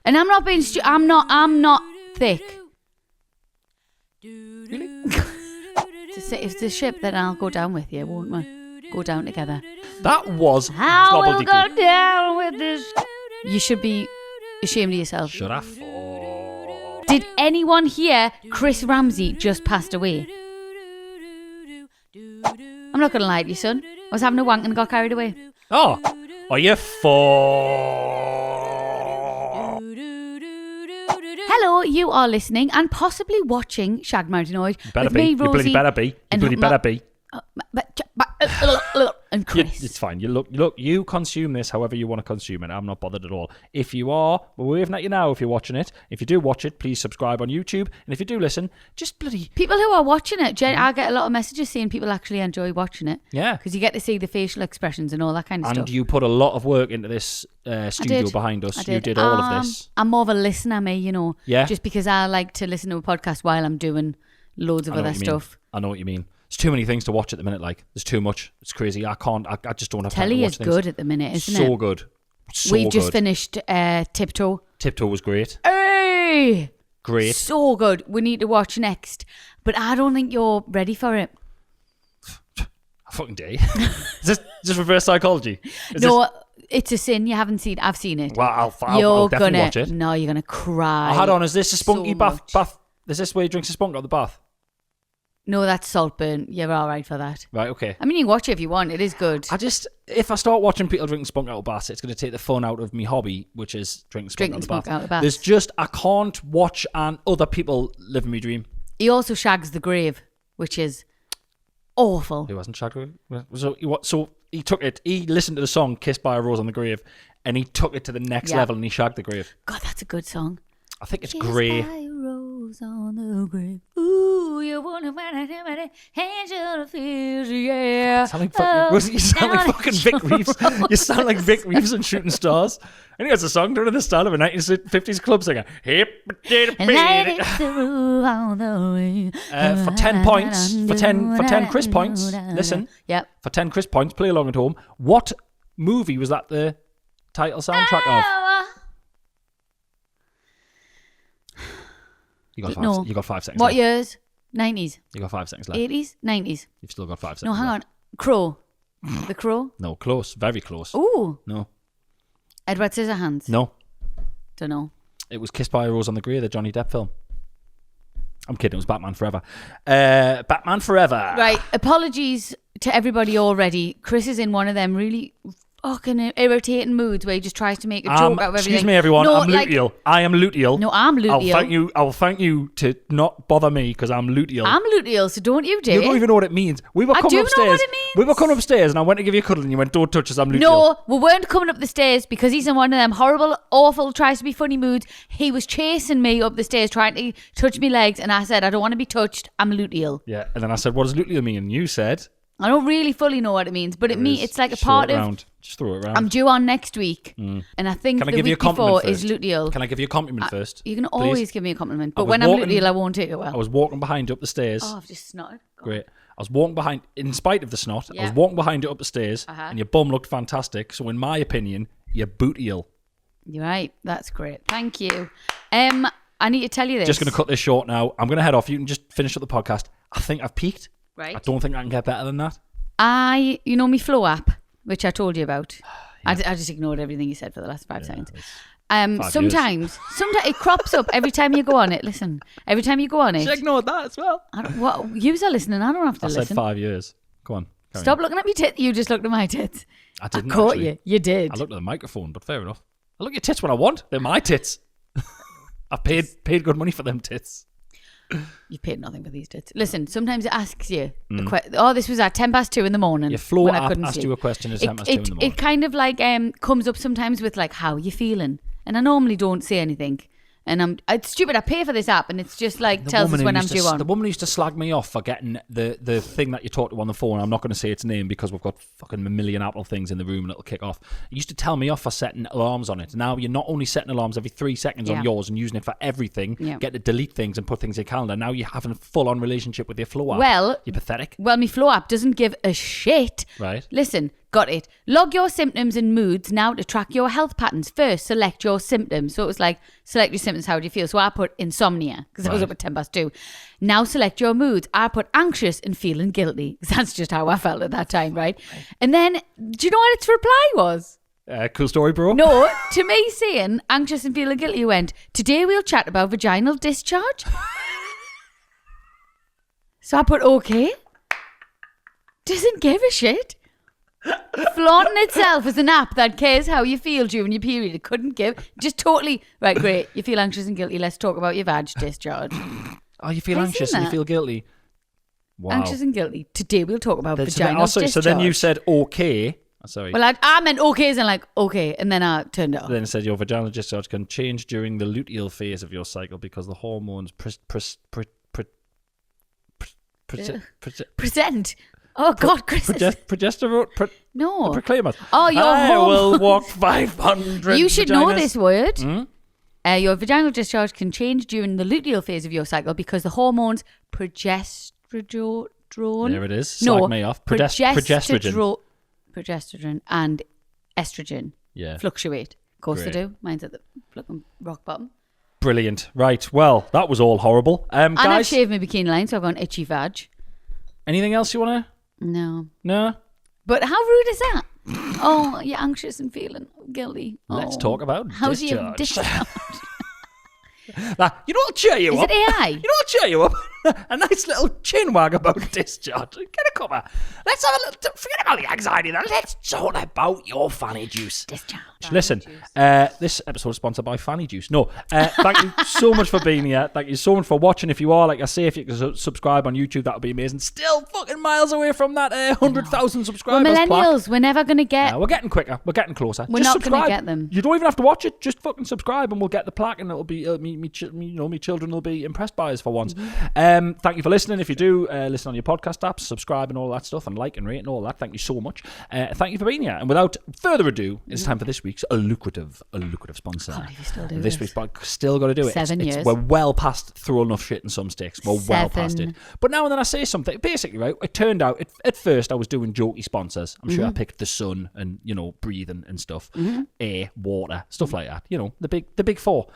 And I'm not being I'm not thick. Really? It's the ship that I'll go down with you, won't we? Go down together. That was I will gobbledygook. go down with this. You should be ashamed of yourself. Should I? Did anyone hear Chris Ramsey just passed away? I'm not going to lie to you, son. I was having a wank and got carried away. Oh, are you Hello, you are listening and possibly watching Shagged Married Annoyed Better with be. me, You Rosie, bloody better be. You and bloody better be. and Chris. It's fine. You consume this however you want to consume it. I'm not bothered at all. If you are, we're waving at you now if you're watching it. If you do watch it, please subscribe on YouTube. And if you do listen, just bloody... People who are watching it, I get a lot of messages saying people actually enjoy watching it. Yeah. Because you get to see the facial expressions and all that kind of stuff. And you put a lot of work into this studio behind us. You did all of this. I'm more of a listener, me, you know. Yeah. Just because I like to listen to a podcast while I'm doing loads of other stuff. I know what you mean. There's too many things to watch at the minute. Like, there's too much. It's crazy. I just don't have time to Telly watch is things. good at the minute, isn't it? So good. We just finished Tiptoe. Tiptoe was great. Hey! Great. So good. We need to watch next. But I don't think you're ready for it. I fucking dare. Is this reverse psychology? It's a sin. You haven't seen. I've seen it. Well, I'll definitely watch it. No, you're gonna cry. Hold on. Is this a spunky so bath? Is this where he drinks a spunk out of the bath? No, that's Saltburn. You're all right for that. Right. Okay. I mean, you can watch it if you want. It is good. If I start watching people drinking spunk out of baths, it's going to take the fun out of me hobby, which is drinking spunk out of the bath. I can't watch other people living my dream. He also shags the grave, which is awful. He wasn't shagged. So he took it. He listened to the song "Kissed by a Rose on the Grave," and he took it to the next level, and he shagged the grave. God, that's a good song. I think it's great. By a rose on the grave. Ooh, you wanna find a hands on the fields, yeah. You sound like fucking Vic Reeves. You sound like Vic Reeves in Shooting Stars. I think it's a song done in the style of a 1950s club singer. For 10 points, for 10 Chris points, listen. Yep. For 10 Chris points, play along at home. What movie was that the title soundtrack of? You got 5 seconds What left. years? 90s. You got 5 seconds left. 80s? 90s. You've still got 5 seconds No, hang left. on. Crow. The Crow? No, close. Very close. Ooh. No. Edward Scissorhands? No. Don't know. It was Kissed by a Rose on the Grave, the Johnny Depp film. I'm kidding. It was Batman Forever. Batman Forever. Right. Apologies to everybody already. Chris is in one of them really fucking irritating moods where he just tries to make a joke out of everything. Excuse me, everyone. No, I'm Luteal. I am Luteal. No, I'm Luteal. I'll thank you to not bother me because I'm Luteal. I'm Luteal, so don't you dare. You don't even know what it means. We were coming do upstairs. know what it means. We were coming upstairs and I went to give you a cuddle and you went, "Don't touch us, I'm Luteal." No, we weren't coming up the stairs because he's in one of them horrible, awful, tries to be funny moods. He was chasing me up the stairs trying to touch me legs and I said, "I don't want to be touched, I'm Luteal." Yeah, and then I said, "What does Luteal mean?" And you said... I don't really fully know what it means, but it's like a part of... Just throw it around. I'm due on next week, and I think Can I the give you a week compliment before first? is Luteal. Can I give you a compliment first? You can please? always give me a compliment, but I was when I'm walking- Luteal, I won't take it well. I was walking behind you up the stairs. Oh, I've just snotted. Great. I was walking behind, in spite of the snot, I Yeah. was walking behind you up the stairs, Uh-huh. and your bum looked fantastic. So in my opinion, you're bootial. You're right. That's great. Thank you. I need to tell you this. Just going to cut this short now. I'm going to head off. You can just finish up the podcast. I think I've peaked. Right. I don't think I can get better than that. You know me Flow app, which I told you about. Yeah. I just ignored everything you said for the last 5 seconds. Sometimes it crops up every time you go on it. Listen, every time you go on it. She ignored that as well. You are listening. I don't have to listen. I said 5 years. Go on. Stop looking at me tits. You just looked at my tits. I didn't. I caught actually. you. You did. I looked at the microphone, but fair enough. I look at your tits when I want. They're my tits. I paid good money for them tits. You paid nothing for these tits. Listen, sometimes it asks you, this was at 2:10 in the morning. Your Flow when app I couldn't asked sleep. you a question at 2:10 in the morning. It kind of like comes up sometimes with like, how you feeling? And I normally don't say anything. And it's stupid. I pay for this app and it's just like tells us when I'm due on. The woman used to slag me off for getting the thing that you talk to on the phone. I'm not going to say its name because we've got fucking a million Apple things in the room and it'll kick off. It used to tell me off for setting alarms on it. Now you're not only setting alarms every 3 seconds on yours and using it for everything, get to delete things and put things in your calendar. Now you're having a full-on relationship with your Flow app. Well, you're pathetic. Well, my Flow app doesn't give a shit. Right. Listen, Got it. Log your symptoms and moods now to track your health patterns. First, select your symptoms. So it was like, select your symptoms, how do you feel? So I put insomnia, because I was up at 2:10. Now select your moods. I put anxious and feeling guilty, because that's just how I felt at that time, right? And then, do you know what its reply was? Cool story, bro. No, to me saying anxious and feeling guilty, you went, today we'll chat about vaginal discharge. So I put okay. Doesn't give a shit. Flaunting itself as an app that cares how you feel during your period. It couldn't give. Just totally, right, great. You feel anxious and guilty. Let's talk about your vag discharge. Oh, you feel anxious and you feel guilty. Wow. Anxious and guilty. Today we'll talk about vaginal discharge. So then you said okay. Sorry. Well, I meant okay as in like, okay, and then I turned it off. Then it said your vaginal discharge can change during the luteal phase of your cycle because the hormones present. Oh God, Chris. Progesterone. No. Proclaimers. Oh, your I will walk 500. You should know this word. Mm? Your vaginal discharge can change during the luteal phase of your cycle because the hormones progesterone. There it is. Slag me off. Progesterone and estrogen fluctuate. Of course they do. Mine's at the fucking rock bottom. Brilliant. Right. Well, that was all horrible. And guys, I've shaved my bikini line, so I've got an itchy vag. Anything else you want to? No. No? But how rude is that? Oh, you're anxious and feeling guilty. Let's talk about how's discharge. Your discharge? You know what'll cheer you up? Is it AI? You know what'll cheer you up? A nice little chin wag about discharge. Get a cover. Let's have a little... Forget about the anxiety then. Let's talk about your fanny juice. Discharge. Listen, this episode is sponsored by Fanny Juice. No, thank you so much for being here. Thank you so much for watching. If you are, like I say, if you can subscribe on YouTube, that would be amazing. Still fucking miles away from that 100,000 subscribers. We're millennials. We're never going to get... we're getting quicker. We're getting closer. We're not going to get them. You don't even have to watch it. Just fucking subscribe and we'll get the plaque and it'll be... me children will be impressed by us for once. Thank you for listening. If you do listen on your podcast apps, subscribe and all that stuff and like and rate and all that, thank you so much. Thank you for being here. And without further ado, it's time for this week's lucrative sponsor. God, if you still do this week's sponsor, still got to do it. 7 years. We're well past throw enough shit in some sticks. We're well past it. But now and then I say something. Basically, right, it turned out, at first I was doing jokey sponsors. I'm sure I picked the sun and, breathing and stuff. Air, water, stuff like that. The big four.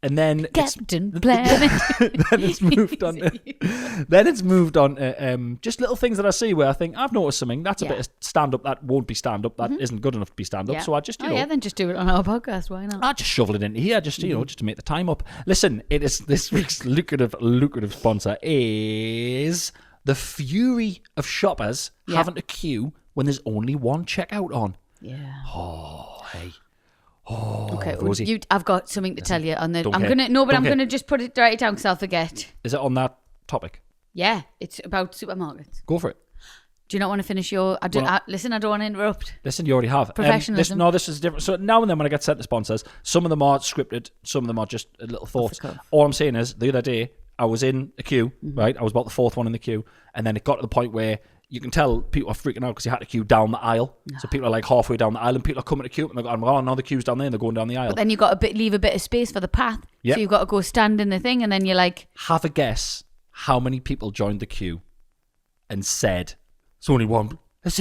And then Captain Planet. then it's moved on. Then it's moved on to just little things that I see where I think I've noticed something. That's a bit of stand up that won't be stand up. That isn't good enough to be stand up. So I just then just do it on our podcast. Why not? I just shovel it into here, just just to make the time up. Listen, it is this week's lucrative sponsor is the fury of shoppers having to queue when there's only one checkout on. Yeah. Oh, hey. Oh, okay. Rosie. I've got something to tell you on the. I'm care. gonna just write it down because I'll forget. Is it on that topic? Yeah, it's about supermarkets. Go for it. Do you not want to finish your? Listen, I don't want to interrupt. Listen, you already have. Professionalism. This is different. So now and then when I get sent to sponsors, some of them are scripted, some of them are just little thoughts. All I'm saying is, the other day I was in a queue, right? I was about the fourth one in the queue, and then it got to the point where you can tell people are freaking out because you had to queue down the aisle. No. So people are like halfway down the aisle and people are coming to queue and they're going, oh, no, the queue's down there and they're going down the aisle. But then you've got to leave a bit of space for the path. Yep. So you've got to go stand in the thing and then you're like... Have a guess how many people joined the queue and said, there's only one... As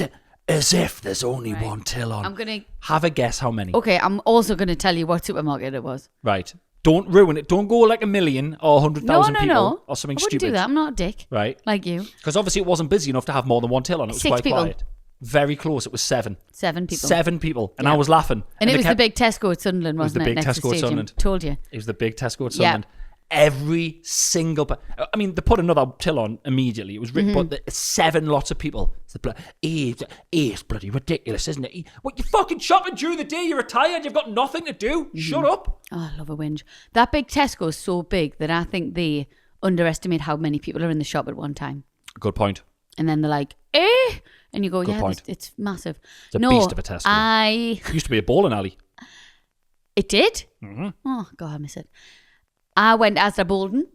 if there's only one till on. I'm going to... Have a guess how many. Okay, I'm also going to tell you what supermarket it was. Right. Don't ruin it. Don't go like 1 million or 100,000 people or something stupid. I wouldn't do that. I'm not a dick. Right. Like you. Because obviously it wasn't busy enough to have more than one till on. It was 6 quite people. Quiet. Very close. It was 7. 7 people. 7 people. And I was laughing. And it was the big Tesco at Sunderland, wasn't it? It was the big Tesco at Sunderland. Told you. It was the big Tesco at Sunderland. Every single... I mean, they put another till on immediately. It was but 7 lots of people. It's bloody ridiculous, isn't it? What, you fucking shopping during the day? You're retired. You've got nothing to do. Shut up. Oh, I love a whinge. That big Tesco is so big that I think they underestimate how many people are in the shop at one time. Good point. And then they're like, and you go, it's massive. It's a beast of a Tesco. It used to be a bowling alley. It did? Oh, God, I miss it. I went as a Bolden.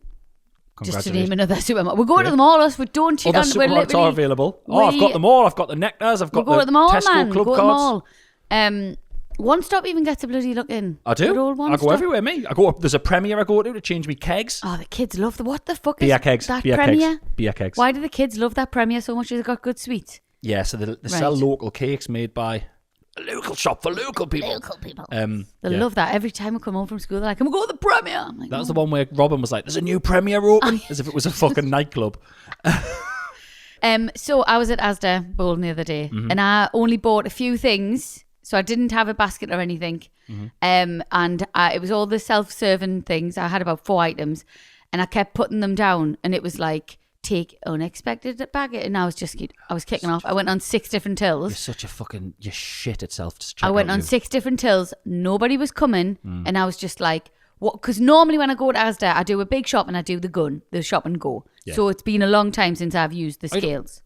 Just to name another supermarket. We're going to them all, us. We don't cheat on. Supermarkets are available. I've got them all. I've got the Nectars. I've got the Tesco Club cards. One Stop even gets a bloody look in. I do. I go everywhere, me. There's a Premier I go to change me kegs. Oh, the kids love what the fuck beer is kegs, that beer Premier? Kegs. Beer kegs. Why do the kids love that Premier so much? Has it got good sweets? Yeah, so they sell local cakes made by a local shop for local people. They love that. Every time we come home from school, they're like, "Can we go to the Premier?" I'm like, That was the one where Robin was like, "There's a new Premier open," as if it was a fucking nightclub. So I was at Asda Bolton the other day, and I only bought a few things, so I didn't have a basket or anything. And it was all the self-serving things. I had about 4 items, and I kept putting them down, and it was like, take unexpected baggage, and I was kicking off. I went on 6 different tills. You're such a fucking, you're shit at self. I went on 6 different tills. Nobody was coming, and I was just like, what? Because normally when I go to Asda, I do a big shop and I do the shop and go. Yeah. So it's been a long time since I've used the scales.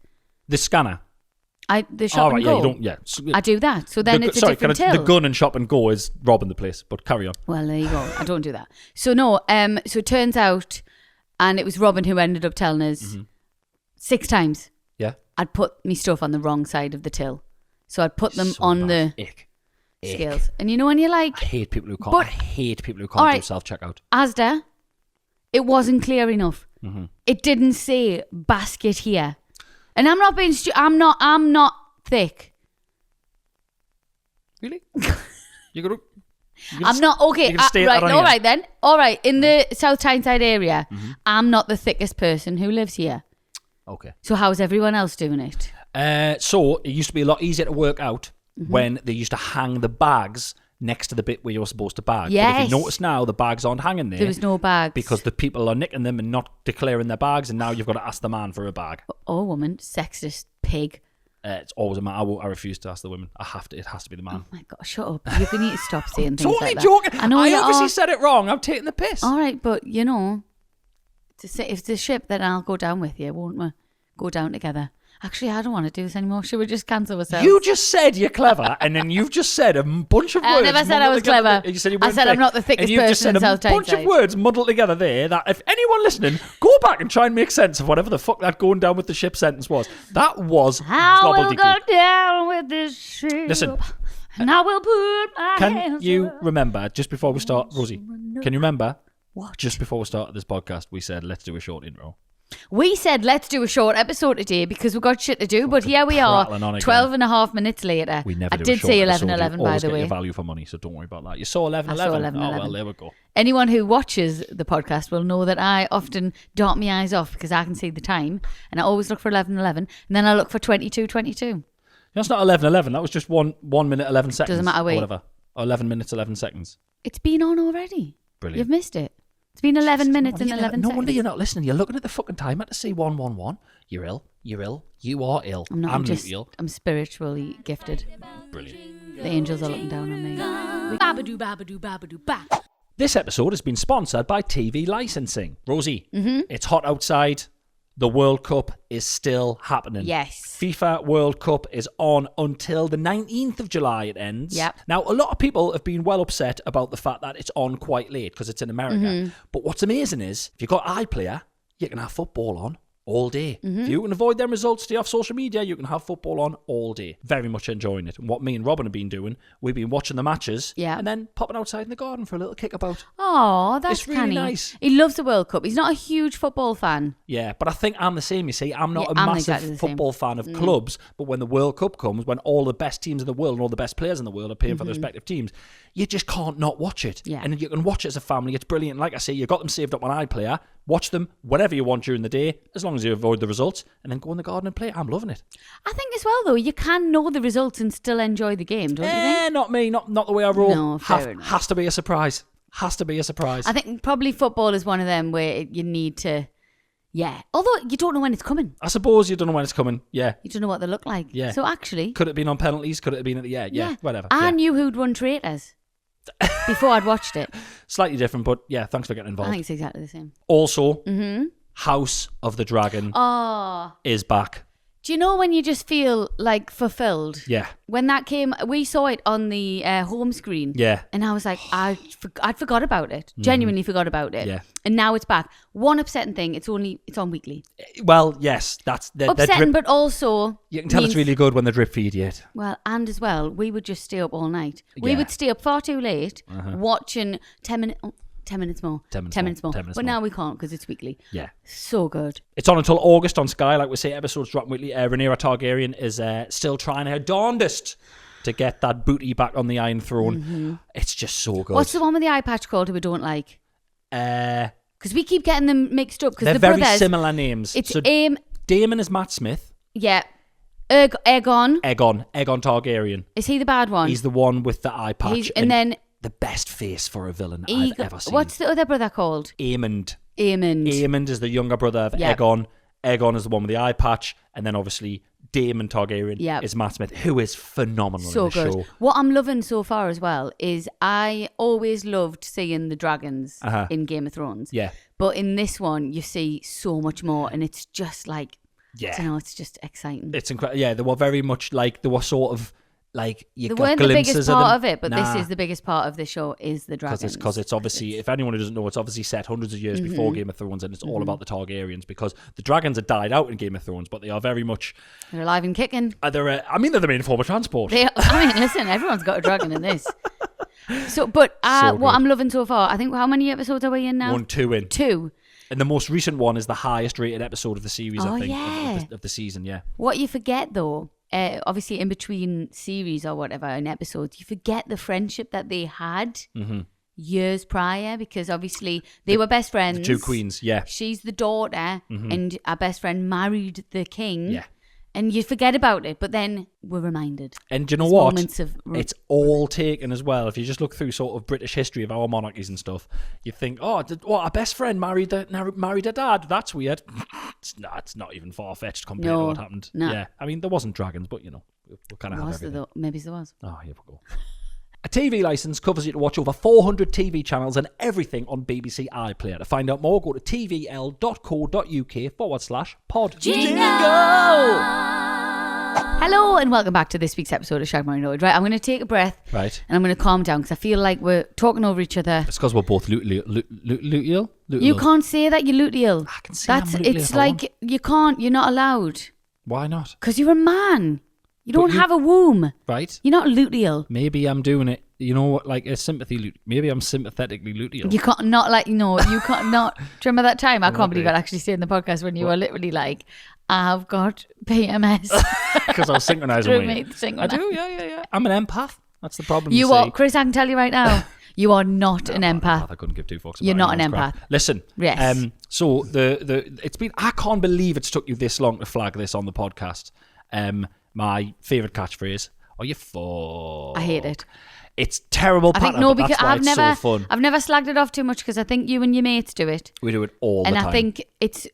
The scanner. The shop and go. I do that. So then it's a different till. The gun and shop and go is robbing the place, but carry on. Well, there you go. I don't do that. So no. So it turns out, and it was Robin who ended up telling us 6 times. Yeah. I'd put me stuff on the wrong side of the till, so I'd put them on the scales. And you know when you're like, I hate people who can't do self checkout. Asda, it wasn't clear enough. It didn't say basket here. And I'm not being I'm not thick. Really? I'm not okay. Right, all right then. All right, in the South Tyneside area, I'm not the thickest person who lives here. Okay. So how's everyone else doing it? So it used to be a lot easier to work out when they used to hang the bags next to the bit where you're supposed to bag. Yes. But if you notice now, the bags aren't hanging there. There was no bags. Because the people are nicking them and not declaring their bags, and now you've got to ask the man for a bag. Oh, woman, sexist pig. It's always a man. I refuse to ask the women. It has to be the man. Oh my God, shut up. You need to stop saying things totally like that. Joking. I know I obviously said it wrong. I'm taking the piss. All right, but you know, if it's a ship, then I'll go down with you, won't we? Go down together. Actually, I don't want to do this anymore. Should we just cancel ourselves? You just said you're clever, and then you've just said a bunch of words. I never said I was clever. You said I said I'm not the thickest person in South Tyneside. And you've just said a bunch of words muddled together there that if anyone listening, go back and try and make sense of whatever the fuck that going down with the ship sentence was. That was I will gobbledygook. go down with this ship. Listen. And I will put my hands Can you up. remember, just before we start, Rosie, can you remember, What? just before we started this podcast, we said, let's do a short intro. We said let's do a short episode today because we've got shit to do, but here we are, 12 and a half minutes later. We never I did say 11:11 by the way. Your value for money, so don't worry about that. You saw 11:11. I saw 11:11. Oh, well, there we go. Anyone who watches the podcast will know that I often dart my eyes off because I can see the time, and I always look for 11:11, and then I look for 22:22. That's not 11:11. That was just 1 minute 11 seconds. Doesn't matter. Or whatever. Or 11 minutes 11 seconds. It's been on already. Brilliant. You've missed it. It's been 11 minutes and 11 No seconds. wonder you're not listening. You're looking at the fucking time to see 111. You're ill. You're ill. You are ill. I'm Luteal. I'm spiritually gifted. Brilliant. The angels are looking down on me. Babadoo, babadoo, babadoo, ba. This episode has been sponsored by TV licensing. Rosie, it's hot outside. The World Cup is still happening. Yes. FIFA World Cup is on until the 19th of July it ends. Yep. Now, a lot of people have been well upset about the fact that it's on quite late because it's in America. But what's amazing is, if you've got iPlayer, you can have football on all day. If you can avoid them results, stay off social media, you can have football on all day. Very much enjoying it. And what me and Robin have been doing, we've been watching the matches and then popping outside in the garden for a little kickabout. Oh, that's It's really canny. nice. He loves the World Cup. He's not a huge football fan. Yeah, but I think I'm the same, you see. I'm not a I'm massive exactly the same. football fan of clubs, but when the World Cup comes, when all the best teams in the world and all the best players in the world are paying for their respective teams, you just can't not watch it. Yeah. And you can watch it as a family. It's brilliant. Like I say, you've got them saved up on iPlayer. Watch them whenever you want during the day, as long as you avoid the results, and then go in the garden and play. I'm loving it. I think as well, though, you can know the results and still enjoy the game, don't you think? Not me. Not the way I roll. No, fair enough. Has to be a surprise. Has to be a surprise. I think probably football is one of them where you need to, although you don't know when it's coming. I suppose you don't know when it's coming. Yeah. You don't know what they look like. Yeah. So actually... Could it have been on penalties? Could it have been at the... Yeah, whatever. I knew who'd won Traitors before I'd watched it. Slightly different, but yeah, thanks for getting I involved. think it's exactly the same. Also, House of the Dragon is back. Do you know when you just feel like fulfilled? Yeah. When that came, we saw it on the home screen. Yeah. And I was like, I'd forgot about it. Genuinely forgot about it. Yeah. And now it's back. One upsetting thing, it's on weekly. Well, yes, that's... Upsetting, but also... You can tell it's really good when they drip feed you it. Well, and as well, we would just stay up all night. We Yeah. would stay up far too late watching 10 10 minutes more. 10 minutes 10 minutes more. 10 minutes But more. now we can't because it's weekly. Yeah. So good. It's on until August on Sky. Like we say, episodes drop weekly. Rhaenyra Targaryen is still trying her darndest to get that booty back on the Iron Throne. It's just so good. What's the one with the eye patch called who we don't like? Because we keep getting them mixed up. Because They're the very brothers, similar names. It's so Daemon is Matt Smith. Yeah. Aegon. Aegon Targaryen. Is he the bad one? He's the one with the eye patch. And then the best face for a villain I've ever seen. What's the other brother called? Aemond. Aemond is the younger brother of Aegon. Aegon is the one with the eye patch. And then obviously Daemon Targaryen is Matt Smith, who is phenomenal in the show. What I'm loving so far as well is I always loved seeing the dragons in Game of Thrones. Yeah. But in this one, you see so much more. And it's just like... Yeah. I don't know, it's just exciting. It's incredible. Yeah, they were very much like, they were sort of like, you they got weren't the glimpses biggest of part them. of it, but this is the biggest part of the show is the dragons. Because it's obviously, if anyone who doesn't know, it's obviously set hundreds of years before Game of Thrones, and it's all about the Targaryens, because the dragons had died out in Game of Thrones, but they are very much... They're alive and kicking. They're the main form of transport. Listen, everyone's got a dragon in this. So, but what I'm loving so far, I think, how many episodes are we in now? 2 in. 2. And the most recent one is the highest rated episode of the series, I think, yeah. of the season, yeah. What you forget, though, obviously in between series or whatever, in episodes, you forget the friendship that they had years prior, because obviously they were best friends. The two queens, yeah. She's the daughter, and our best friend married the king. Yeah. And you forget about it, but then we're reminded. And do you know what? It's all taken as well. If you just look through sort of British history of our monarchies and stuff, you think, our best friend married her dad. That's weird. It's not even far-fetched compared to what happened. No. Yeah, I mean, there wasn't dragons, but, you know, we'll kind of have everything. Maybe there was. Oh, here we go. A TV licence covers you to watch over 400 TV channels and everything on BBC iPlayer. To find out more, go to tvl.co.uk/pod. Jingle! Hello and welcome back to this week's episode of Shagged, Married, Annoyed. Right, I'm going to take a breath. Right. And I'm going to calm down because I feel like we're talking over each other. It's because we're both Luteal. You can't say that, you Luteal. I can say I'm Luteal. It's like, you're not allowed. Why not? Because you're a man. You don't have a womb. Right. You're not Luteal. Maybe I'm doing it, you know what, like a sympathy. Maybe I'm sympathetically Luteal. You can't not like, you can't not. Do you remember that time? I can't believe I'd actually say in the podcast when you were literally like, I've got PMS. Because I was synchronising with you. I do, yeah. I'm an empath. That's the problem. You are, Chris, I can tell you right now, you are not an empath. I couldn't give two fucks about You're not an crap. empath. Listen. Yes. So it's been, I can't believe it's took you this long to flag this on the podcast. My favourite catchphrase, "Oh, you fuck." I hate it. It's terrible. I think because I've never slagged it off too much because I think you and your mates do it. We do it all the time. And I think it's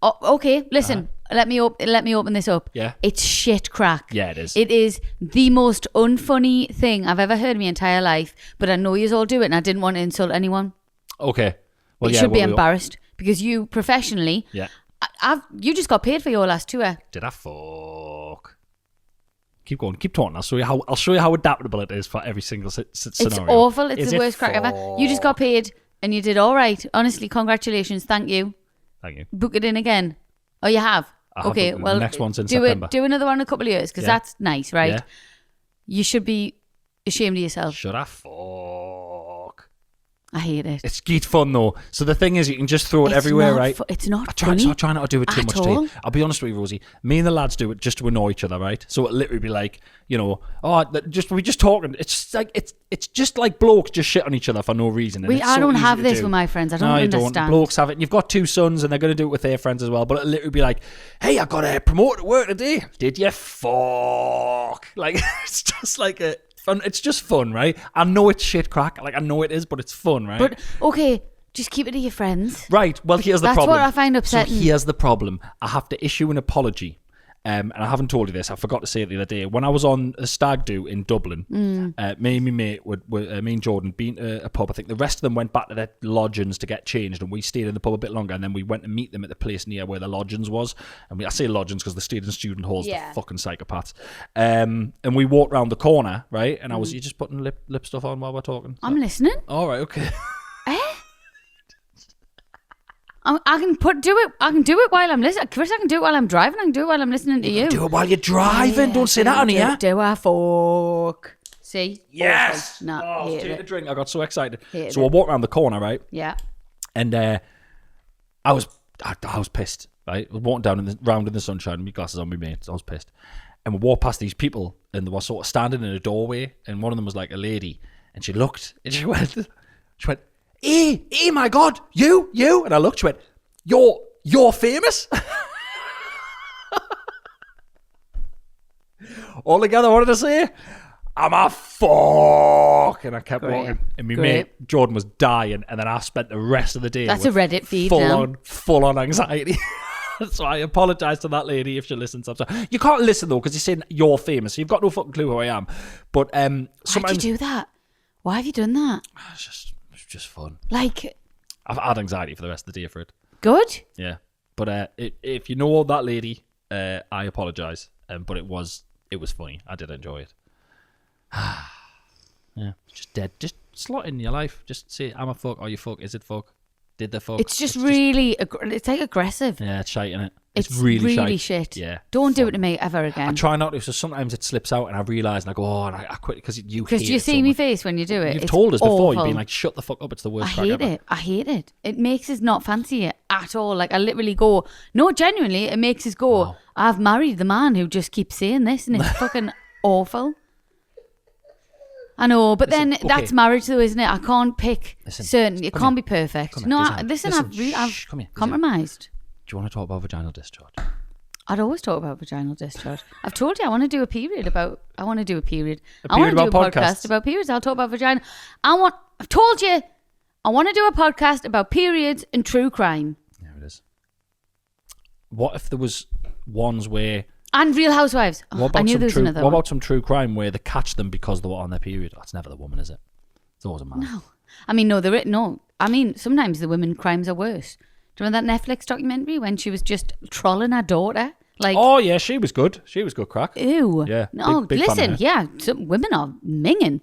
okay. Listen, let me open this up. Yeah, it's shit crack. Yeah, it is. It is the most unfunny thing I've ever heard in my entire life. But I know you all do it, and I didn't want to insult anyone. Okay, well, you should be embarrassed because you professionally. Yeah, you just got paid for your last tour. Did I fuck? Keep going, keep talking. I'll show you how adaptable it is for every single scenario. It's awful. It's the worst crack ever. You just got paid and you did all right. Honestly, congratulations. Thank you. Book it in again. Oh, you have? Okay, well, the next one's in September. Do another one in a couple of years because that's nice, right? Yeah. You should be ashamed of yourself. Should I fuck? I hate it. It's good fun though. So the thing is, you can just throw it everywhere, right? It's not funny. I try not to do it too much today. I'll be honest with you, Rosie. Me and the lads do it just to annoy each other, right? So it literally be like, we just talking. It's just like blokes just shit on each other for no reason. I don't have this with my friends. I don't understand. Don't. Blokes have it. And you've got two sons, and they're going to do it with their friends as well. But it'll literally be like, "Hey, I got promoted at work today. Did you fuck?" Like it's just like a. Fun. It's just fun, right? I know it's shit crack. Like, I know it is, but it's fun, right? But, okay, just keep it to your friends. Right. Well, here's the problem. That's what I find upsetting. So here's the problem. I have to issue an apology. And I haven't told you this. I forgot to say it the other day. When I was on a stag do in Dublin, me and my mate, me and Jordan, been to a pub. I think the rest of them went back to their lodgings to get changed, and we stayed in the pub a bit longer, and then we went to meet them at the place near where the lodgings was. And I say lodgings because they stayed in student halls, the fucking psychopaths. And we walked round the corner, right? And you just putting lip stuff on while we're talking? I'm listening. All right, okay. I can do it. I can do it while I'm listening. Chris, I can do it while I'm driving. I can do it while I'm listening to you. Do it while you're driving. Don't say that on here. Do I fuck? See? Yes! Awful. No, I was hated taking a it. drink. I got so excited. Hated So I it. walked around the corner, right? Yeah. And I was pissed, right? I was walking down round in the sunshine with my glasses on, my mates. I was pissed. And we walked past these people, and they were sort of standing in a doorway, and one of them was like a lady, and she looked, and she went, my God, you. And I looked, she went, you're famous? All together, I wanted to say, I'm a fuck. And I kept walking. And my mate, Jordan, was dying. And then I spent the rest of the day That's a Reddit feed full on anxiety. So I apologise to that lady if she listens. I'm sorry. You can't listen, though, because you're saying you're famous. So you've got no fucking clue who I am. But sometimes... Why'd you do that? Why have you done that? It's just fun. Like... I've had anxiety for the rest of the day for it. Good? Yeah. But if you know that lady, I apologise. But it was funny. I did enjoy it. Yeah, just dead. Just slot in your life. Just say, I'm a fuck. Are you fuck? Is it fuck? Did the fuck? It's just really... It's like aggressive. Yeah, it's shite, innit? It's really shit. Yeah. Don't do it to me ever again. I try not to, so sometimes it slips out and I realise and I go, oh, and I quit because you hate it. Because you see me face when you do it. You've it's told us before. awful. You've been like, shut the fuck up. It's the worst track ever. I hate it. It makes us not fancy it at all. Like, I literally go... No, genuinely, it makes us go, wow. I've married the man who just keeps saying this and it's fucking awful. I know, but then that's marriage though, isn't it? I can't pick certain... It can't be perfect. No, listen, I've compromised. Do you want to talk about vaginal discharge? I'd always talk about vaginal discharge. I've told you I want to do a period about... I want to do a period. I want to do a podcast about periods. I'll talk about vagina. I've told you I want to do a podcast about periods and true crime. There it is. What if there was ones where... And Real Housewives. I knew there was another one. What about some true crime where they catch them because they were on their period? That's never the woman, is it? It's always a man. No. I mean, no. I mean, sometimes the women crimes are worse. Do you remember that Netflix documentary when she was just trolling her daughter? Like, oh, yeah, she was good. She was good crack. Ew. Yeah. No, big listen, yeah, some women are minging.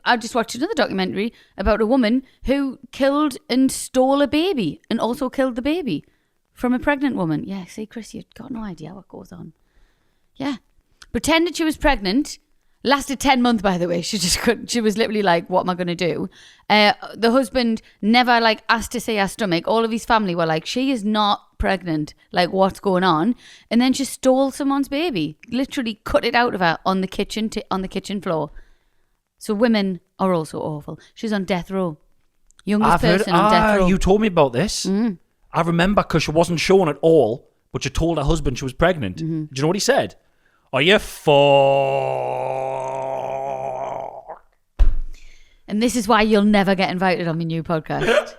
I just watched another documentary about a woman who killed and stole a baby and also killed the baby from a pregnant woman. Yeah, see, Chris, you've got no idea what goes on. Yeah. Pretended she was pregnant. Lasted 10 months, by the way. She just couldn't. She was literally like, what am I going to do? The husband never like asked to see her stomach. All of his family were like, she is not pregnant. Like, what's going on? And then she stole someone's baby. Literally cut it out of her on the kitchen floor. So women are also awful. She's on death row. Youngest person on death row. You told me about this. I remember because she wasn't shown at all, but she told her husband she was pregnant. Do you know what he said? Are you fuck? And this is why you'll never get invited on my new podcast.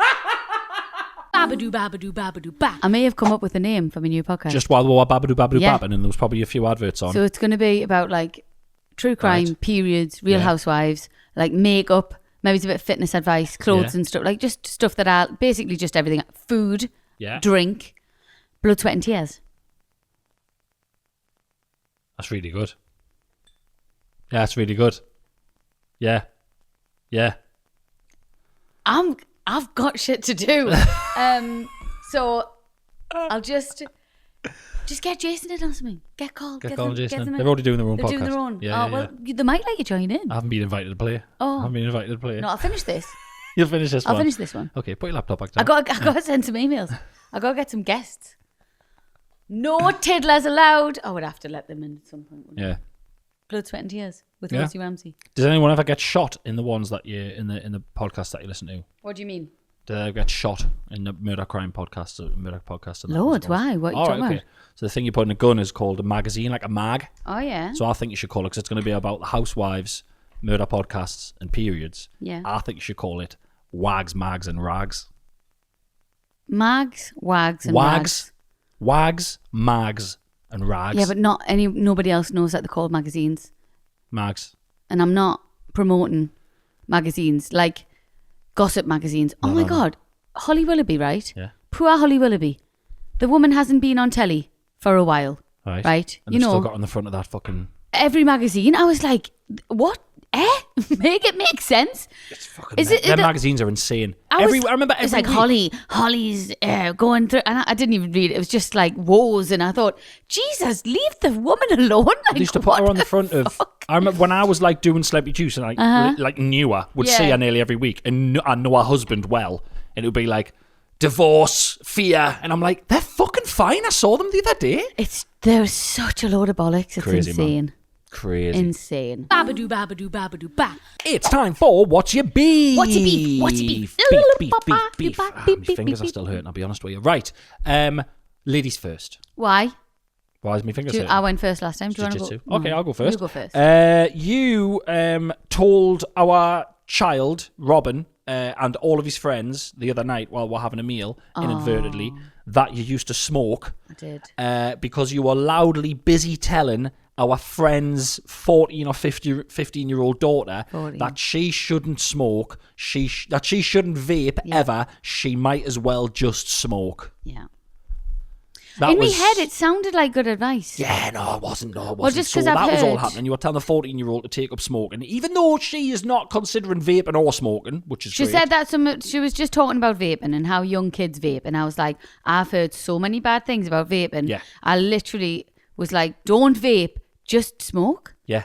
Babadoo, babadoo, babadoo, ba. I may have come up with a name for my new podcast. Just while we were babadoo, babadoo, bab, and then there was probably a few adverts on. So it's going to be about like true crime, periods, Real Housewives, like makeup, maybe it's a bit of fitness advice, clothes and stuff. Like just stuff that are basically just everything. Food, drink, blood, sweat and tears. That's really good. Yeah, that's really good. Yeah. I've got shit to do. So I'll just get Jason in on something. Get Colin Jason in. They're already doing their own podcast. They're doing their own. Yeah. They might let you join in. I haven't been invited to play. No, I'll finish this. You'll finish this one? I'll finish this one. Okay, put your laptop back down. I got to send some emails. I got to get some guests. No tiddlers allowed. I would have to let them in at some point. Yeah. Blood, sweat and tears with Rosie Ramsey. Does anyone ever get shot in the ones that you in the podcast that you listen to? What do you mean? Do they ever get shot in the murder podcasts? Lord, why? What are you talking about? So the thing you put in a gun is called a magazine, like a mag. Oh yeah. So I think you should call it, because it's going to be about the housewives, murder podcasts, and periods. Yeah. I think you should call it Wags, Mags, and Rags. Mags, Wags, and Rags. Wags, Mags, and Rags. Yeah, but nobody else knows that they're called magazines. Mags. And I'm not promoting magazines like gossip magazines. Oh my God. Holly Willoughby, right? Yeah. Poor Holly Willoughby. The woman hasn't been on telly for a while. Right? And you know, still got on the front of that fucking... Every magazine. I was like, what? Make it make sense. It's fucking... Their magazines are insane. I remember every It's like week. Holly's going through... And I didn't even read it. It was just like woes. And I thought, Jesus, leave the woman alone. Like, They used to put her on the front of... I remember when I was like doing Celebrity Juice and like knew her, would see her nearly every week and I know her husband well. And it would be like, divorce, fear. And I'm like, they're fucking fine. I saw them the other day. There's such a load of bollocks. It's Crazy, insane. Man. Crazy. Insane. Babadoo, babadoo, babadoo, ba. It's time for What's Your Beef? What's your beef? What's your beef? Beef. My fingers are still hurting, I'll be honest with you. Right. Ladies first. Why? Why is my fingers hurting? I went first last time. Do you want to Jiu-jitsu. go? Okay, I'll go first. You go first. You told our child, Robin, and all of his friends the other night while we're having a meal, inadvertently, that you used to smoke. I did. Because you were loudly busy telling our friend's 14 or 15-year-old daughter 14. that she shouldn't smoke, that she shouldn't vape ever, she might as well just smoke. Yeah. That In my head, it sounded like good advice. Yeah, no, it wasn't. Well, just so 'cause I've that was all heard- happening. You were telling the 14-year-old to take up smoking, even though she is not considering vaping or smoking, which is She great. said that she was just talking about vaping and how young kids vape. And I was like, I've heard so many bad things about vaping. Yeah. I literally was like, don't vape, just smoke. Yeah.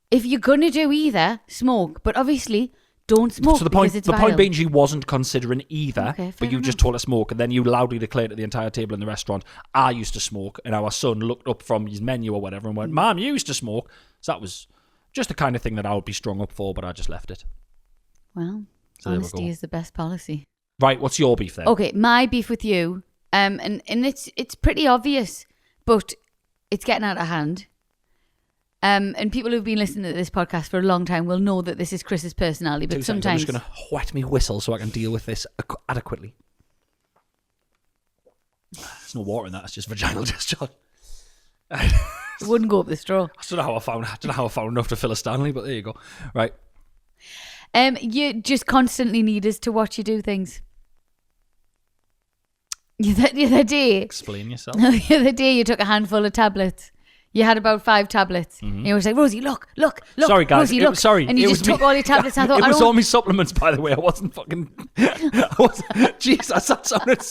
If you're going to do either, smoke. But obviously, don't smoke So the because point, it's the vile. point being, she wasn't considering either, Okay, fair but you just enough. told her to smoke, and then you loudly declared to the entire table in the restaurant, I used to smoke, and our son looked up from his menu or whatever and went, Mom, you used to smoke. So that was just the kind of thing that I would be strung up for, but I just left it. Well, So there we honesty go. is the best policy. Right, what's your beef then? Okay, my beef with you, and it's pretty obvious, but it's getting out of hand. And people who've been listening to this podcast for a long time will know that this is Chris's personality, but 2 seconds, sometimes... I'm just going to wet me whistle so I can deal with this adequately. There's no water in that, it's just vaginal discharge. It wouldn't go up the straw. I don't know how I found enough to fill a Stanley, but there you go. Right. You just constantly need us to watch you do things. The other day... Explain yourself. The other day you took a handful of tablets. You had about 5 tablets. And you were like, Rosie, look. Sorry, guys. Rosie, look. Sorry. And you just took all your tablets. And I thought, it I was don't... all my supplements, by the way. I wasn't fucking... Jeez, I sat sounded...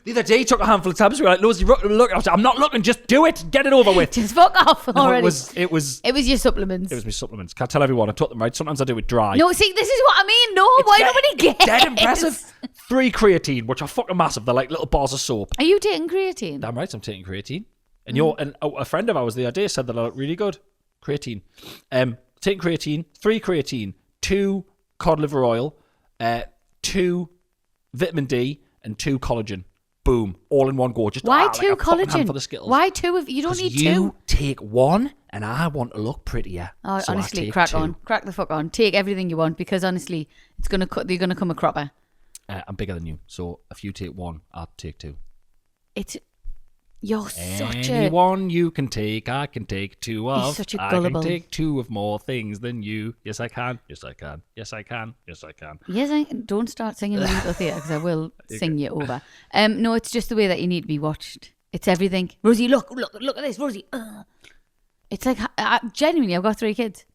The other day, you took a handful of tablets. We were like, Rosie, look. I was like, I'm not looking. Just do it. Get it over with. Just fuck off already. It was your supplements. It was my supplements. Can't tell everyone I took them, right? Sometimes I do it dry. No, see, this is what I mean. No, why nobody gets? Dead impressive. 3 creatine, which are fucking massitive. They're like little bars of soap. Are you taking creatine? Damn right, I'm taking creatine. And a friend of ours the other day said that I look really good. Creatine. Taking creatine, 3 creatine, 2 cod liver oil, 2 vitamin D, and 2 collagen. Boom, all in one go. Just Why like 2 a fucking collagen? handful of Skittles. Why 2 of you? Don't need 2. You take 1, and I want to look prettier. Oh, so honestly, I take crack 2. on, crack the fuck on. Take everything you want because honestly, you're gonna come a cropper. I'm bigger than you, so if you take 1, I'll take 2. You're such a... Anyone you can take, I can take 2 of. You're such a I gullible. can take 2 of more things than you. Yes, I can. Yes, I can. Yes, I can. Yes, I can. Yes, I don't start singing musical theatre because I will sing you over. No, it's just the way that you need to be watched. It's everything. Rosie, look at this, Rosie. It's like genuinely, I've got 3 kids.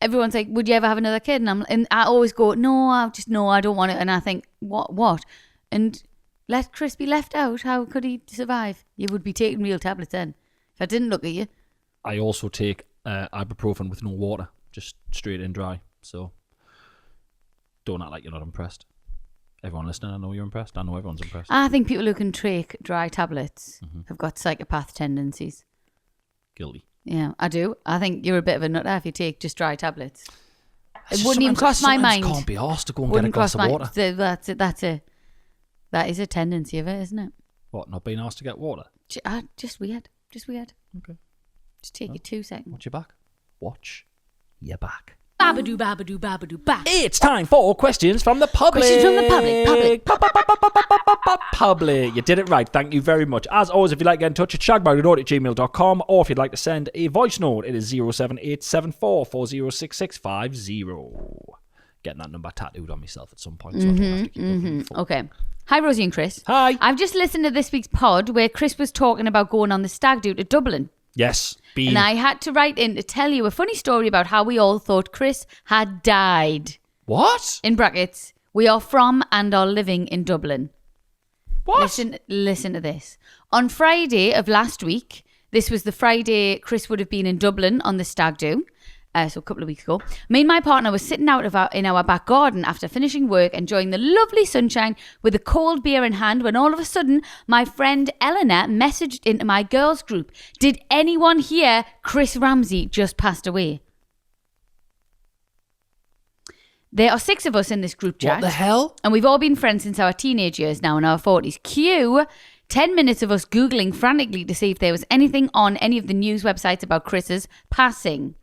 Everyone's like, "Would you ever have another kid?" And I always go, "No, I don't want it." And I think, "What?" And let Chris be left out. How could he survive? You would be taking real tablets then. If I didn't look at you. I also take ibuprofen with no water, just straight in dry. So don't act like you're not impressed. Everyone listening, I know you're impressed. I know everyone's impressed. I think people who can take dry tablets have got psychopath tendencies. Guilty. Yeah, I do. I think you're a bit of a nutter if you take just dry tablets. It wouldn't even cross my mind. Can't be asked to go and get a glass of water. That is a tendency of it, isn't it? What, not being asked to get water? Just weird. Okay. Just take you 2 seconds. Watch your back. Watch your back. Babadoo, babadoo, babadoo, ba. It's time for questions from the public. Questions from the public. Public. You did it right. Thank you very much. As always, if you'd like to get in touch, it's shaggedmarriedannoyed@gmail.com, or if you'd like to send a voice note, it is 07874406650. Getting that number tattooed on myself at some point, so I don't have to keep looking for. Okay. Hi, Rosie and Chris. Hi. I've just listened to this week's pod where Chris was talking about going on the stag do to Dublin. Yes. And I had to write in to tell you a funny story about how we all thought Chris had died. What? In brackets, we are from and are living in Dublin. What? Listen to this. On Friday of last week, this was the Friday Chris would have been in Dublin on the stag do. So a couple of weeks ago, me and my partner were sitting out in our back garden after finishing work, enjoying the lovely sunshine with a cold beer in hand, when all of a sudden my friend Eleanor messaged into my girls group, "Did anyone hear Chris Ramsey just passed away?" There are 6 of us in this group chat. What the hell? And we've all been friends since our teenage years, now in our 40s. Cue 10 minutes of us Googling frantically to see if there was anything on any of the news websites about Chris's passing.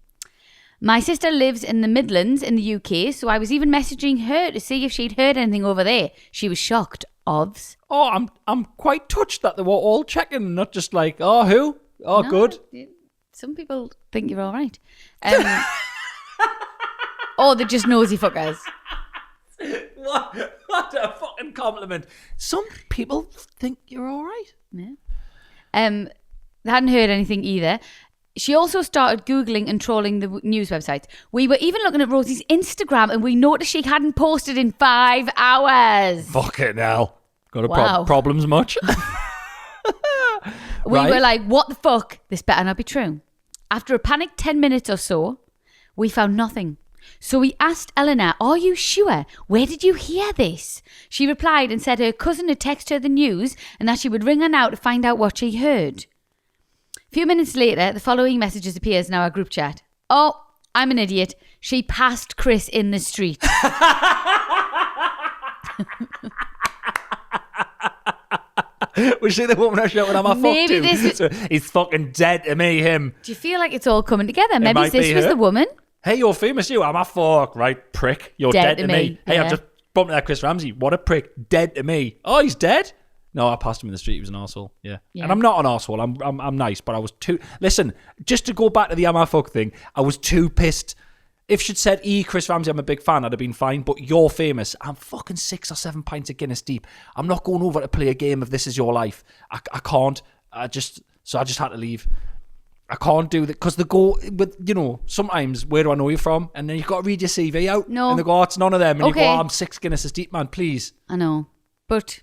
My sister lives in the Midlands in the UK, so I was even messaging her to see if she'd heard anything over there. She was shocked. Ovs. Oh, I'm quite touched that they were all checking, not just like, oh, who? Oh, No, good. Some people think you're all right. Or they're just nosy fuckers. What a fucking compliment. Some people think you're all right. Yeah. They hadn't heard anything either. She also started Googling and trolling the news websites. We were even looking at Rosie's Instagram and we noticed she hadn't posted in 5 hours. Fucking hell. Got a Wow. problems much? We Right. were like, what the fuck? This better not be true. After a panicked 10 minutes or so, we found nothing. So we asked Eleanor, "Are you sure? Where did you hear this?" She replied and said her cousin had texted her the news and that she would ring her now to find out what she heard. A few minutes later, the following messages appears in our group chat. "Oh, I'm an idiot. She passed Chris in the street." Was she the woman I shouted at my fuck Maybe to? this is- He's fucking dead to me, him. Do you feel like it's all coming together? Maybe might this be was her. the woman. Hey, you're famous, you. I'm a fuck. Right, prick. You're dead to me. Hey, yeah. I've just bumped that Chris Ramsey. What a prick. Dead to me. Oh, he's dead? No, I passed him in the street. He was an arsehole. Yeah. Yeah. And I'm not an arsehole. I'm nice, but I was too... Listen, just to go back to the am I fuck thing, I was too pissed. If she'd said, Chris Ramsey, I'm a big fan, I'd have been fine, but you're famous. I'm fucking 6 or 7 pints of Guinness deep. I'm not going over to play a game of This Is Your Life. I can't. So I just had to leave. I can't do that because they go with, sometimes, where do I know you from? And then you've got to read your CV out. No. And they go, oh, it's none of them. And you Okay. go, oh, I'm 6 Guinnesses deep, man, please. I know. But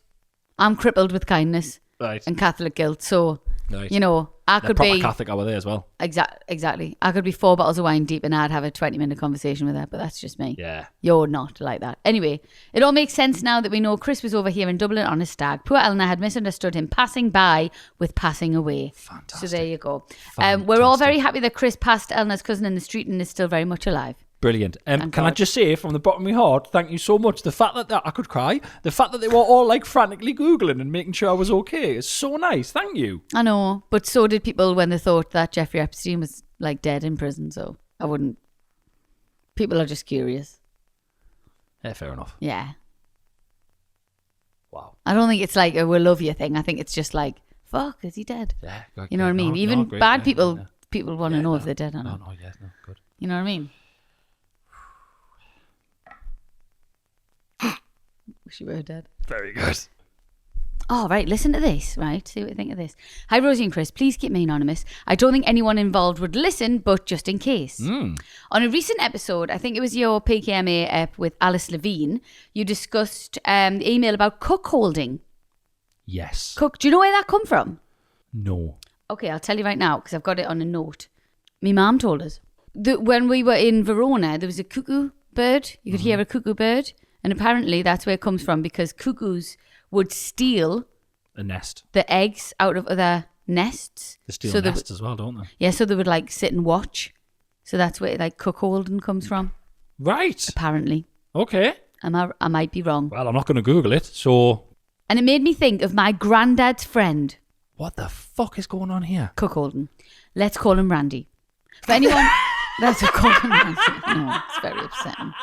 I'm crippled with kindness Right. and Catholic guilt. So, Right. I They're could proper be... Catholic over there as well. Exactly. I could be 4 bottles of wine deep and I'd have a 20-minute conversation with her, but that's just me. Yeah. You're not like that. Anyway, it all makes sense now that we know Chris was over here in Dublin on a stag. Poor Eleanor had misunderstood him passing by with passing away. Fantastic. So there you go. Fantastic. We're all very happy that Chris passed Eleanor's cousin in the street and is still very much alive. Brilliant. Thank Can I God. just say from the bottom of my heart, thank you so much. The fact that I could cry, the fact that they were all like frantically Googling and making sure I was okay is so nice. Thank you. I know, but so did people when they thought that Jeffrey Epstein was like dead in prison, so I wouldn't. People are just curious. Yeah, fair enough. Yeah. Wow. I don't think it's like a we'll love you thing. I think it's just like, fuck, is he dead? Yeah. You know what I mean? Even great, bad yeah, people, yeah. people want to know if they're dead or not. No, yeah, no, good. You know what I mean? Wish you were dead. Very good. Oh, right. Listen to this, right? See what you think of this. Hi, Rosie and Chris. Please keep me anonymous. I don't think anyone involved would listen, but just in case. On a recent episode, I think it was your PKMA ep with Alice Levine, you discussed the email about cuckolding. Yes. Do you know where that come from? No. Okay, I'll tell you right now because I've got it on a note. My mum told us that when we were in Verona, there was a cuckoo bird. You could hear a cuckoo bird. And apparently that's where it comes from because cuckoos would steal A nest. the eggs out of other nests. They steal So nests as well, don't they? Yeah, so they would like sit and watch. So that's where like cuckolding comes from, Right. apparently. Okay. I might be wrong. Well, I'm not going to Google it, so... And it made me think of my granddad's friend, What the fuck is going on here? cuckolding. Let's call him Randy. For anyone... Let's call him Randy. No, it's very upsetting.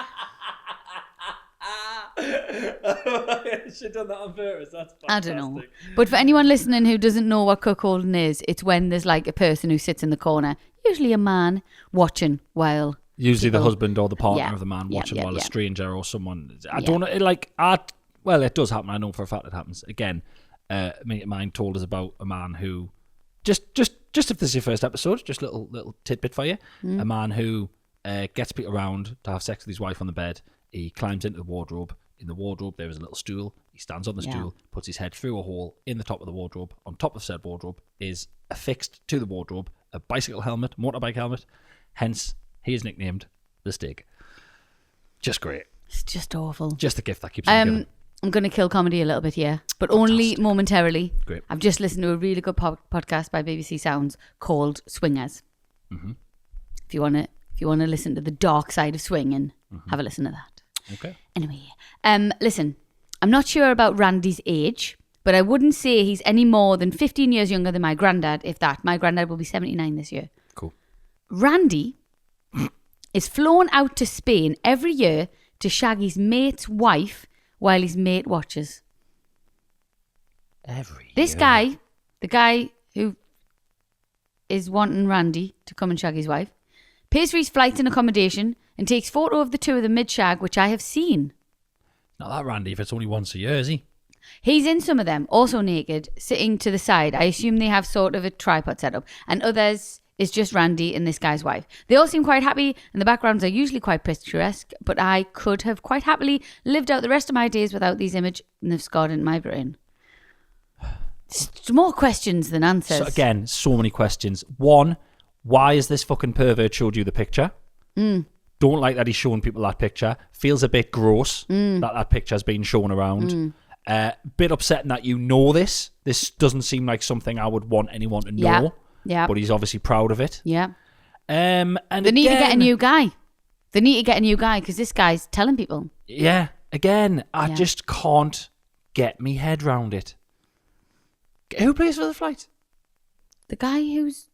She done that on purpose. That's fantastic. I don't know. But for anyone listening who doesn't know what cuckolding is, it's when there's like a person who sits in the corner, usually a man, watching while... Usually the people- husband or the partner Yeah. of the man Yeah, watching yeah, while a yeah. stranger or someone... I Yeah. don't know, well, it does happen. I know for a fact it happens. Again, a mate of mine told us about a man who just if this is your first episode, just a little tidbit for you. A man who gets people around to have sex with his wife on the bed. He climbs into the wardrobe. In the wardrobe, there is a little stool. He stands on the stool, puts his head through a hole in the top of the wardrobe. On top of said wardrobe is affixed to the wardrobe a bicycle helmet, motorbike helmet. Hence, he is nicknamed the Stig. Just great. It's just awful. Just the gift that keeps on giving. I'm going to kill comedy a little bit here, but only momentarily. Great. I've just listened to a really good podcast by BBC Sounds called Swingers. Mm-hmm. If you want to listen to the dark side of swinging, have a listen to that. Okay. Anyway, listen, I'm not sure about Randy's age, but I wouldn't say he's any more than 15 years younger than my granddad, if that. My granddad will be 79 this year. Cool. Randy is flown out to Spain every year to shag his mate's wife while his mate watches. This guy, the guy who is wanting Randy to come and shag his wife, pays for his flights and accommodation and takes photo of the two of them mid-shag, which I have seen. Not that Randy, if it's only once a year, is he? He's in some of them, also naked, sitting to the side. I assume they have sort of a tripod set up. And others is just Randy and this guy's wife. They all seem quite happy, and the backgrounds are usually quite picturesque, but I could have quite happily lived out the rest of my days without these images, and they've scarred into my brain. It's more questions than answers. So again, so many questions. One, why has this fucking pervert showed you the picture? Don't like that he's showing people that picture. Feels a bit gross that picture's been shown around. Bit upsetting that you know this. This doesn't seem like something I would want anyone to know. Yeah. But he's obviously proud of it. Yeah. And they need to get a new guy. They need to get a new guy because this guy's telling people. Yeah. Again, I just can't get me head round it. Who pays for the flight? The guy who's...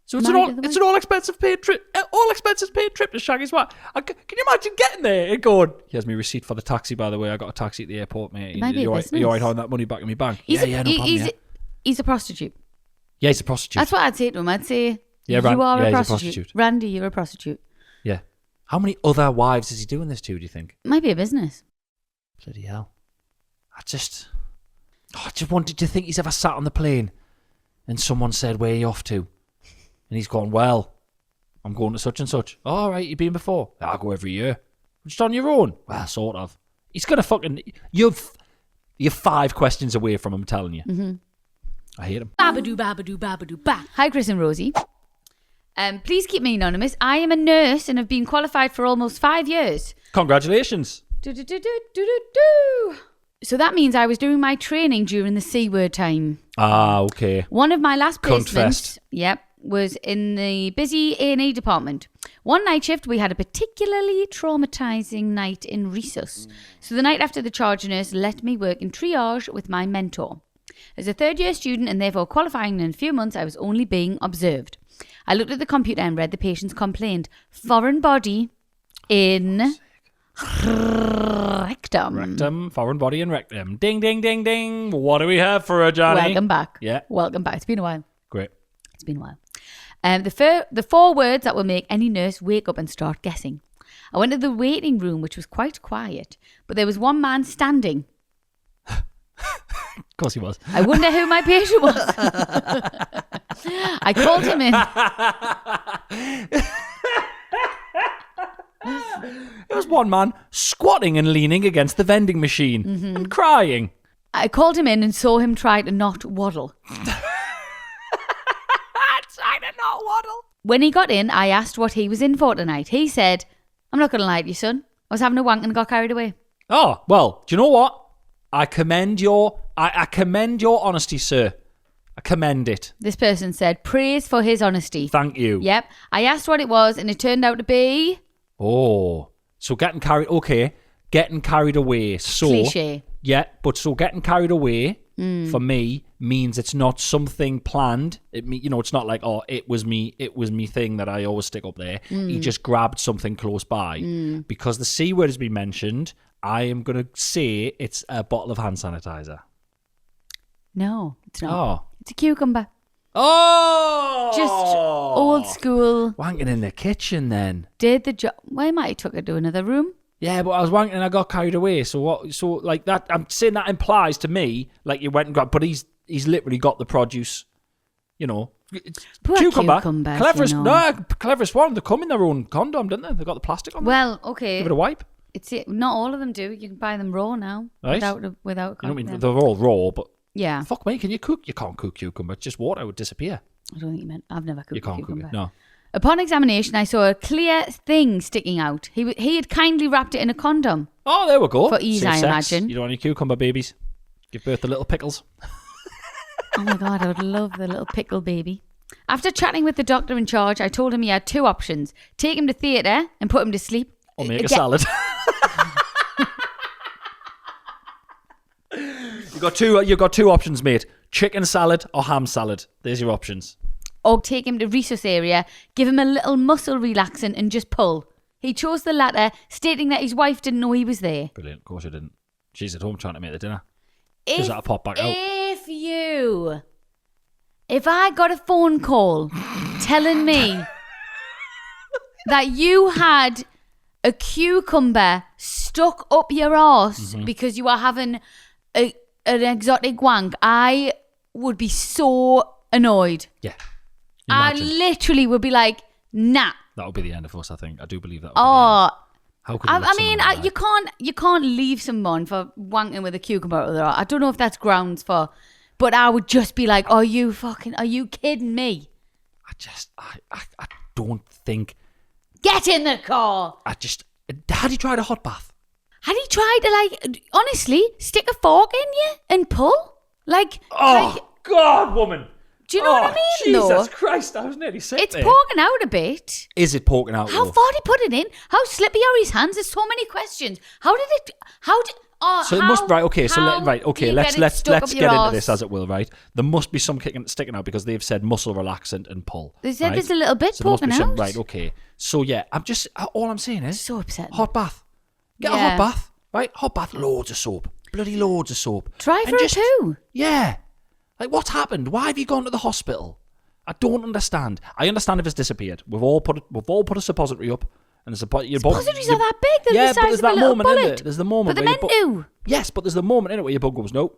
So it's an all expenses paid trip to shag his wife. Can you imagine getting there and going, here's my receipt for the taxi, by the way. I got a taxi at the airport, mate. You're right having that money back in my bank. No problem. He's a prostitute. Yeah, he's a prostitute. That's what I'd say to him. I'd say, you are a prostitute. Randy, you're a prostitute. Yeah. How many other wives is he doing this to, do you think? Might be a business. Bloody hell. I just wanted to think he's ever sat on the plane and someone said, where are you off to? And he's gone, well, I'm going to such and such. Oh, all right, you've been before? I go every year. Just on your own? Well, sort of. He's going to fucking... You're 5 questions away from him telling you. Mm-hmm. I hate him. Babadoo, babadoo, babadoo, ba. Hi, Chris and Rosie. Please keep me anonymous. I am a nurse and have been qualified for almost 5 years. Congratulations. So that means I was doing my training during the C word time. Ah, okay. One of my last placements... Yep. Was in the busy A&E department. One night shift, we had a particularly traumatizing night in resus. So the night after, the charge nurse let me work in triage with my mentor. As a third-year student and therefore qualifying in a few months, I was only being observed. I looked at the computer and read the patient's complaint. Foreign body in rectum. Rectum, foreign body in rectum. Ding, ding, ding, ding. What do we have for her, Johnny? Welcome back. Yeah. Welcome back. It's been a while. Great. It's been a while. The 4 words that will make any nurse wake up and start guessing. I went to the waiting room, which was quite quiet, but there was one man standing. Of course he was. I wonder who my patient was. I called him in. There was one man squatting and leaning against the vending machine and crying. I called him in and saw him try to not waddle. When he got in, I asked what he was in for tonight. He said, I'm not going to lie to you, son. I was having a wank and got carried away. Oh, well, do you know what? I commend your honesty, sir. I commend it. This person said, praise for his honesty. Thank you. Yep. I asked what it was and it turned out to be... Oh, so getting carried away. So, cliche. Yeah, but so getting carried away for me means it's not something planned. It's not like, oh, it was me thing that I always stick up there. He just grabbed something close by. Because the C word has been mentioned, I am going to say it's a bottle of hand sanitizer. No, it's not. Oh. It's a cucumber. Oh! Just old school. Wanking in the kitchen then. Did the job. Well, I might have took it to another room. Yeah, but I was wanking and I got carried away. So what? So like that, I'm saying that implies to me like you went and got, but he's literally got the produce you know, Poor cucumbers, cleverest, you know. cleverest one. They come in their own condom, don't they? They've got the plastic on them. Well, okay. Give it a wipe. Not all of them do. You can buy them raw now, Right. without. You know what I mean? They're all raw, but yeah. fuck me, can you cook? You can't cook cucumber. It's just water would disappear. I don't think you meant. I've never cooked. You can't cucumber. cook it. No. Upon examination, I saw a clear thing sticking out. He had kindly wrapped it in a condom. Oh, there we go. For ease, Safe I sex. imagine. You don't want any cucumber babies. Give birth to little pickles. Oh my God, I would love the little pickle baby. After chatting with the doctor in charge, I told him he had two options: take him to theatre and put him to sleep, Or make a salad. You got two options, mate. Chicken salad or ham salad. There's your options. or take him to resus area, give him a little muscle relaxant and just pull. He chose the latter, stating that his wife didn't know he was there. Brilliant. Of course you didn't. She's at home trying to make the dinner. She's had to pop back out. If I got a phone call telling me that you had a cucumber stuck up your arse because you are having an exotic wank, I would be so annoyed. Yeah. I Imagine. literally would be like, nah. That would be the end of us, I think. I do believe that would Oh, be the end. How could you let I mean, someone die? you can't leave someone for wanking with a cucumber up their arse. I don't know if that's grounds for, but I would just be like, are you kidding me? I don't think. Get in the car. Had he tried a hot bath? Had he tried to, honestly, stick a fork in you and pull? God, woman. Do you know what I mean, Jesus though? Christ, I was nearly sick It's there. poking out a bit. Is it poking out? How though? far did he put it in? How slippy are his hands? There's so many questions. So it must let's get into this as it will, right? There must be some sticking out because they've said muscle relaxant and pull. They said right? there's a little bit So there must poking be some, out. right? Okay. So yeah, all I'm saying is So upsetting. hot bath. Get a hot bath, right? Hot bath, loads of soap, bloody loads of soap. Try And for it too. Yeah, like what's happened? Why have you gone to the hospital? I don't understand. I understand if it's disappeared. We've all put a suppository up. And suppositories are that big. They're the size there's of a that little moment in bullet. it. There's the moment. But they're where meant to. Yes, but there's the moment in it where your bug goes, no,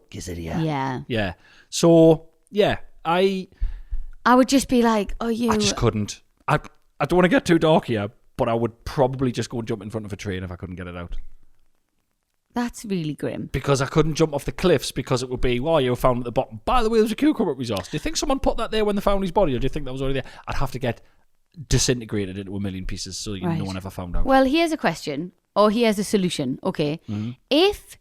gives it here. Yeah. Yeah. So, yeah, I would just be like, oh, you. I just couldn't. I don't want to get too dark here, but I would probably just go and jump in front of a train if I couldn't get it out. That's really grim. Because I couldn't jump off the cliffs because it would be, well, you were found at the bottom. By the way, there's a cucumber up his arse. Do you think someone put that there when they found his body, or do you think that was already there? I'd have to get disintegrated into a million pieces so no one ever found out. Well, here's a question, or here's a solution. Okay. Mm-hmm. If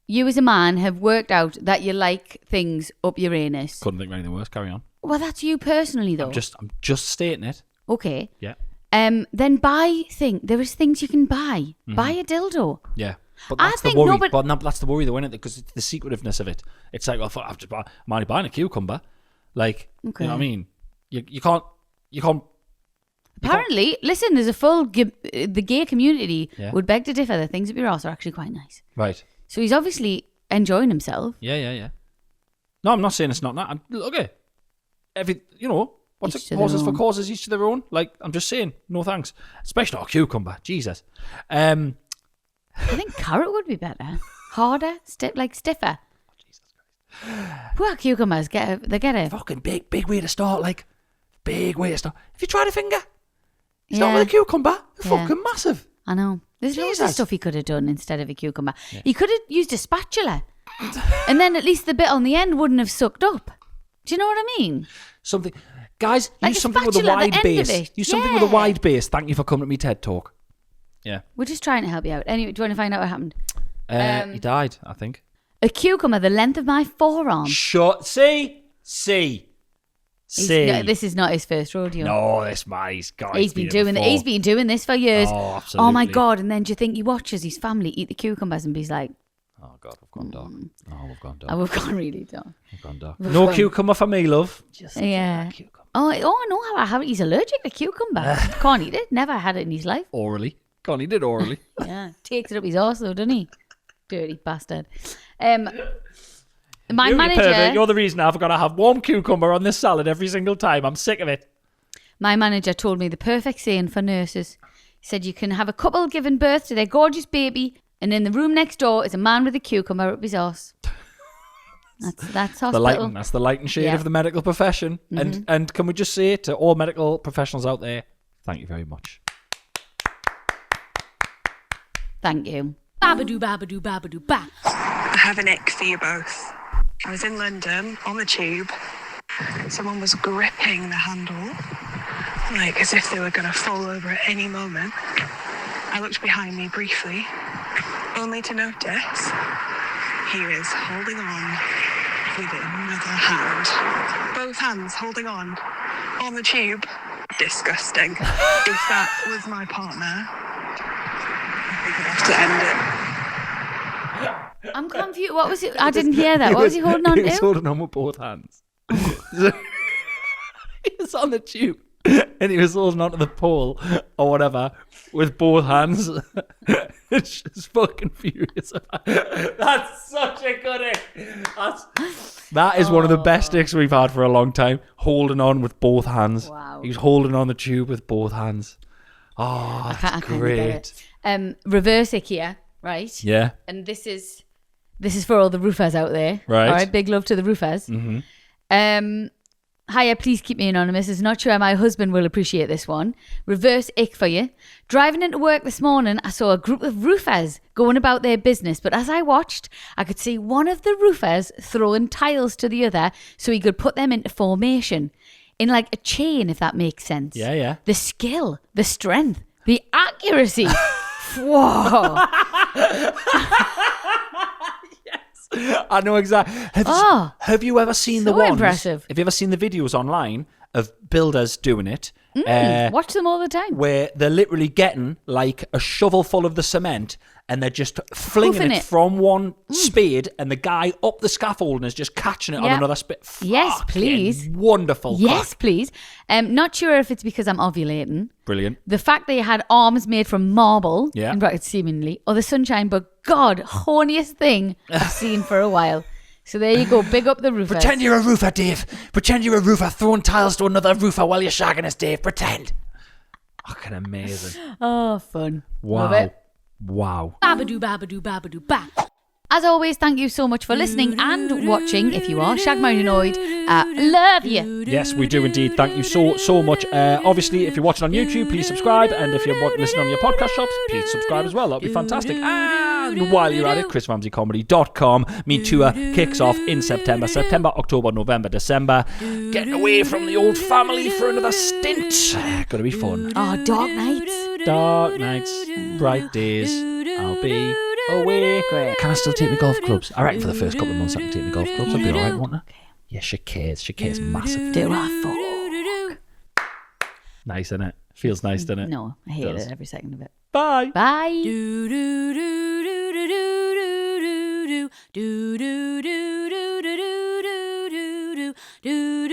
you as a man have worked out that you like things up your anus. Couldn't think of anything worse. Carry on. Well, that's you personally, though. I'm just stating it. Okay. Yeah. Then there is things you can buy. Mm-hmm. Buy a dildo. Yeah. But that's the worry. That's the worry, though, isn't it? Because it's the secretiveness of it. It's like, well, I'm only buying a cucumber. Like, okay. You know what I mean? You can't. Apparently, listen, there's a full the gay community would beg to differ that things up your arse are actually quite nice. Right. So he's obviously enjoying himself. Yeah. No, I'm not saying it's not that. Okay. What's Each it? to Causes their for own. causes, each to their own. Like, I'm just saying, no thanks. Especially not a cucumber. Jesus. I think carrot would be better. Harder, stiffer. Jesus Christ. Poor cucumbers get a Fucking big way to start, like. Big way to start. If you tried a finger, you start Yeah. with a cucumber. They're Yeah. fucking massive. I know. There's loads of Jesus. stuff he could have done instead of a cucumber. Yeah. He could have used a spatula. And then at least the bit on the end wouldn't have sucked up. Do you know what I mean? Something. Guys, Like use a something with a spatula at the wide end base. of it. Use something with a Yeah. wide base. Thank you for coming to me TED Talk. Yeah. We're just trying to help you out. Anyway, do you want to find out what happened? He died, I think. A cucumber the length of my forearm. Shut. See. This is not his first rodeo. No, that's my guy. He's been doing this for years. Oh, absolutely. Oh my God. And then do you think he watches his family eat the cucumbers and he's like, Oh God, we've gone dark. Oh, we've gone dark. oh, we've gone really dark. We've gone dark. No cucumber for me, love. Just Yeah. cucumber. Oh no, he's allergic to cucumber. Can't eat it. Never had it in his life. Orally. Gone, he did orally. Yeah. Takes it up his arse though, doesn't he? Dirty bastard. My You're manager. pervert. You're the reason I've got to have warm cucumber on this salad every single time. I'm sick of it. My manager told me the perfect saying for nurses. He said you can have a couple giving birth to their gorgeous baby, and in the room next door is a man with a cucumber up his arse. That's the hospital. that's the light and shade Yeah. of the medical profession. And can we just say to all medical professionals out there, thank you very much. Thank you. Babadoo, babadoo, babadoo, ba. I have an ick for you both. I was in London on the tube. Someone was gripping the handle, like as if they were going to fall over at any moment. I looked behind me briefly, only to notice he was holding on with another hand. Both hands holding on the tube. Disgusting. If that was my partner, I think I'd have to end it. I'm confused. What was it? I didn't hear that. What was he holding on He was to? holding on with both hands. He was on the tube and he was holding onto the pole or whatever with both hands. It's just fucking furious. That's such a good ick. That is one of the best icks we've had for a long time. Holding on with both hands. Wow. He was holding on the tube with both hands. Oh, that's I kinda great. get it. Reverse ick here, right? Yeah. And this is for all the roofers out there. Right. All right. Big love to the roofers. Hiya, please keep me anonymous. Is not sure my husband will appreciate this one. Reverse ick for you. Driving into work this morning, I saw a group of roofers going about their business, but as I watched, I could see one of the roofers throwing tiles to the other so he could put them into formation in like a chain, if that makes sense. Yeah, yeah. The skill, the strength, the accuracy. Whoa. I know exactly. Have you ever seen the so ones? impressive. Have you ever seen the videos online of builders doing it? Watch them all the time. Where they're literally getting like a shovel full of the cement and they're just flinging Hoofing it it. from one spade, and the guy up the scaffolding is just catching it on Yeah. another spade. Yes, Fucking please. Wonderful. Yes, crack. please. Not sure if it's because I'm ovulating. Brilliant. The fact that you had arms made from marble, Yeah. in brackets seemingly, or the sunshine, but God, horniest thing I've seen for a while. So there you go, big up the roofers. Pretend you're a roofer, Dave. Pretend you're a roofer throwing tiles to another roofer while you're shagging us, Dave. Pretend. Fucking amazing. Oh, fun. Wow. Love it. Wow. Babadoo, babadoo, babadoo, ba. As always, thank you so much for listening and watching. If you are Shag Married Annoyed, love you. Yes, we do indeed. Thank you so much. Obviously, if you're watching on YouTube, please subscribe. And if you're listening on your podcast shops, please subscribe as well. That'd be fantastic. And while you're at it, chrisramseycomedy.com. Me tour kicks off in September, October, November, December. Getting away from the old family for another stint. Gonna be fun. Oh, dark nights. Dark nights, bright days. I'll be away. Great. Can I still take my golf clubs? I reckon for the first couple of months I can take my golf clubs. I'll be alright, won't I? Yeah, she cares. She cares massive. Do I fuck? Nice, innit? Feels nice, doesn't it? No, I hate Does. it every second of it. Bye. Bye. Do do do do do do do do do do do do do